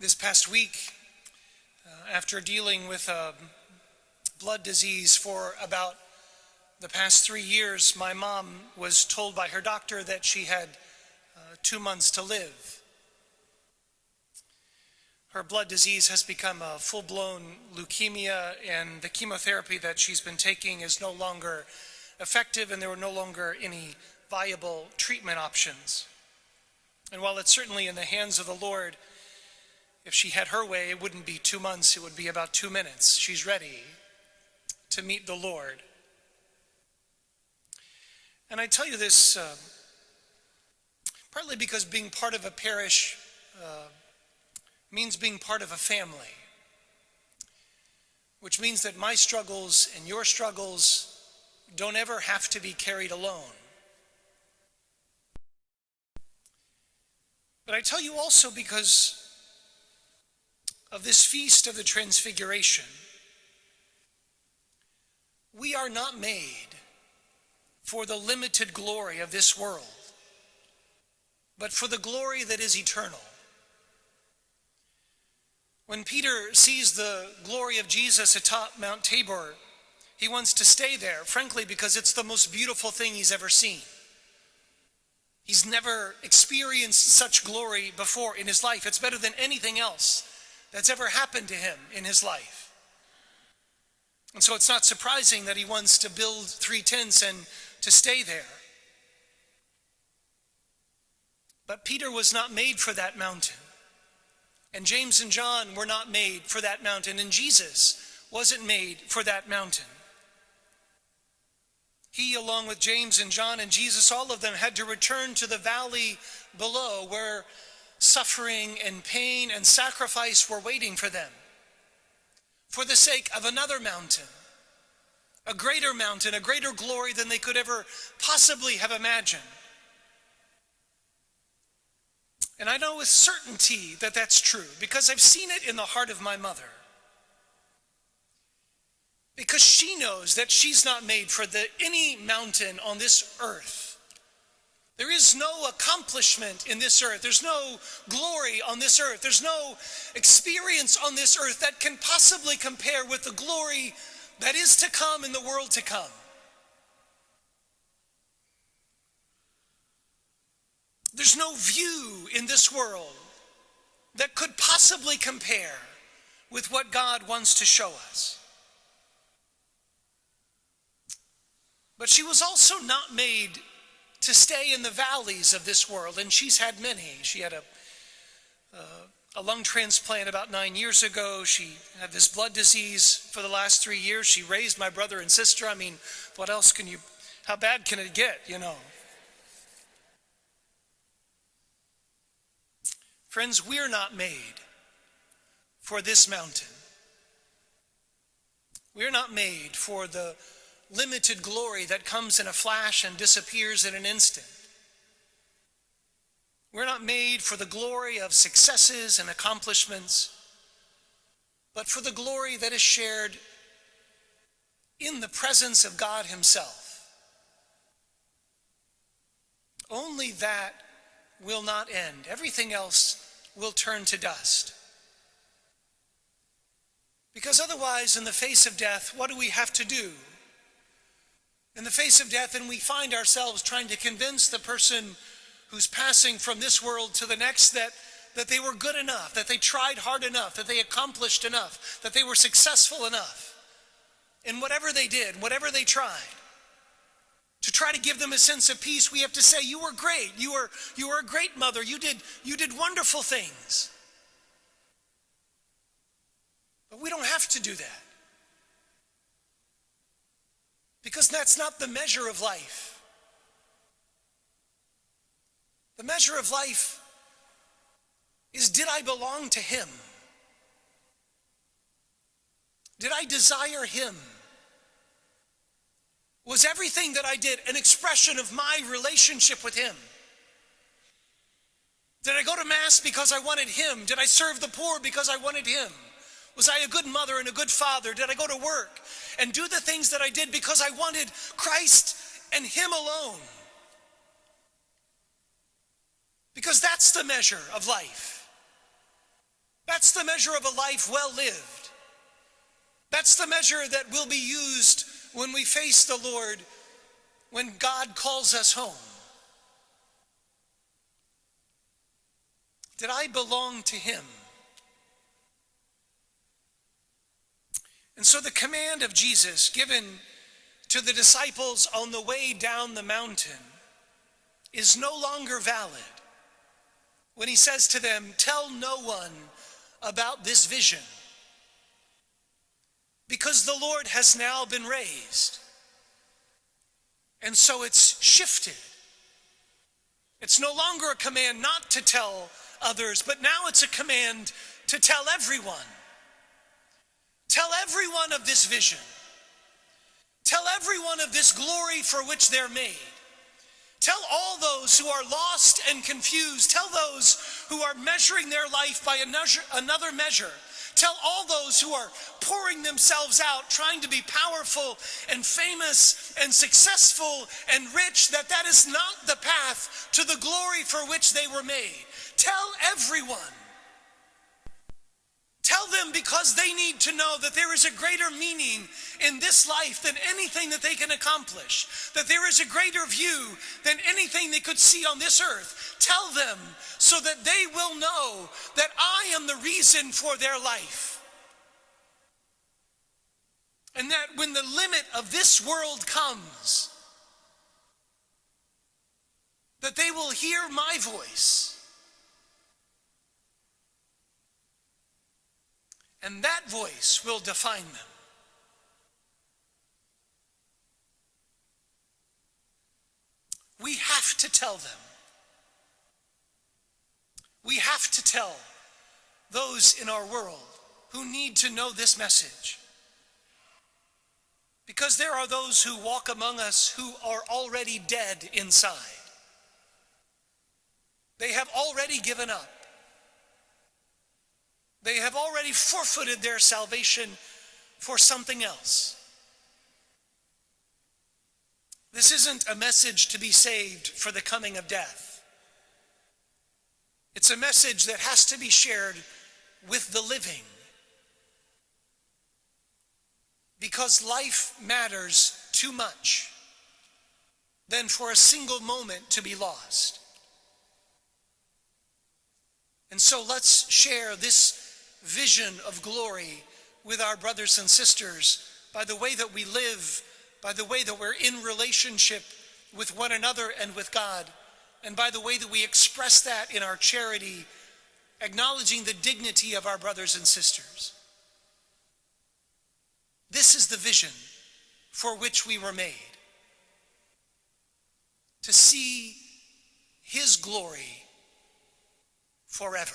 This past week, after dealing with a blood disease for about the past 3 years, my mom was told by her doctor that she had 2 months to live. Her blood disease has become a full-blown leukemia, and the chemotherapy that she's been taking is no longer effective, and there were no longer any viable treatment options. And while it's certainly in the hands of the Lord, if she had her way, it wouldn't be 2 months, it would be about 2 minutes. She's ready to meet the Lord. And I tell you this partly because being part of a parish means being part of a family, which means that my struggles and your struggles don't ever have to be carried alone. But I tell you also because of this feast of the Transfiguration. We are not made for the limited glory of this world, but for the glory that is eternal. When Peter sees the glory of Jesus atop Mount Tabor, he wants to stay there, frankly, because it's the most beautiful thing he's ever seen. He's never experienced such glory before in his life. It's better than anything else that's ever happened to him in his life. And so it's not surprising that he wants to build 3 tents and to stay there. But Peter was not made for that mountain. And James and John were not made for that mountain. And Jesus wasn't made for that mountain. He, along with James and John and Jesus, all of them had to return to the valley below where suffering and pain and sacrifice were waiting for them for the sake of another mountain, a greater glory than they could ever possibly have imagined. And I know with certainty that that's true because I've seen it in the heart of my mother. Because she knows that she's not made for any mountain on this earth. There is no accomplishment in this earth. There's no glory on this earth. There's no experience on this earth that can possibly compare with the glory that is to come in the world to come. There's no view in this world that could possibly compare with what God wants to show us. But she was also not made to stay in the valleys of this world, and she's had many. She had a lung transplant about 9 years ago. She had this blood disease for the last 3 years. She raised my brother and sister. I mean, what else how bad can it get, Friends, we're not made for this mountain. We're not made for the limited glory that comes in a flash and disappears in an instant. We're not made for the glory of successes and accomplishments, but for the glory that is shared in the presence of God Himself. Only that will not end. Everything else will turn to dust. Because otherwise, in the face of death, what do we have to do? In the face of death, and we find ourselves trying to convince the person who's passing from this world to the next that they were good enough, that they tried hard enough, that they accomplished enough, that they were successful enough in whatever they did, whatever they tried. To try to give them a sense of peace, we have to say, you were great, you were a great mother, you did wonderful things. But we don't have to do that. Because that's not the measure of life. The measure of life is, did I belong to Him? Did I desire Him? Was everything that I did an expression of my relationship with Him? Did I go to Mass because I wanted Him? Did I serve the poor because I wanted Him? Was I a good mother and a good father? Did I go to work and do the things that I did because I wanted Christ and Him alone? Because that's the measure of life. That's the measure of a life well lived. That's the measure that will be used when we face the Lord, when God calls us home. Did I belong to him? And so the command of Jesus given to the disciples on the way down the mountain is no longer valid when he says to them, tell no one about this vision, because the Lord has now been raised. And so it's shifted. It's no longer a command not to tell others, but now it's a command to tell everyone. Tell everyone of this vision. Tell everyone of this glory for which they're made. Tell all those who are lost and confused. Tell those who are measuring their life by another measure. Tell all those who are pouring themselves out, trying to be powerful and famous and successful and rich, that that is not the path to the glory for which they were made. Tell everyone. Tell them, because they need to know that there is a greater meaning in this life than anything that they can accomplish, that there is a greater view than anything they could see on this earth. Tell them so that they will know that I am the reason for their life. And that when the limit of this world comes, that they will hear my voice. And that voice will define them. We have to tell them. We have to tell those in our world who need to know this message. Because there are those who walk among us who are already dead inside. They have already given up. They have already forfeited their salvation for something else. This isn't a message to be saved for the coming of death. It's a message that has to be shared with the living. Because life matters too much than for a single moment to be lost. And so let's share this vision of glory with our brothers and sisters by the way that we live, by the way that we're in relationship with one another and with God, and by the way that we express that in our charity, acknowledging the dignity of our brothers and sisters. This is the vision for which we were made, to see his glory forever.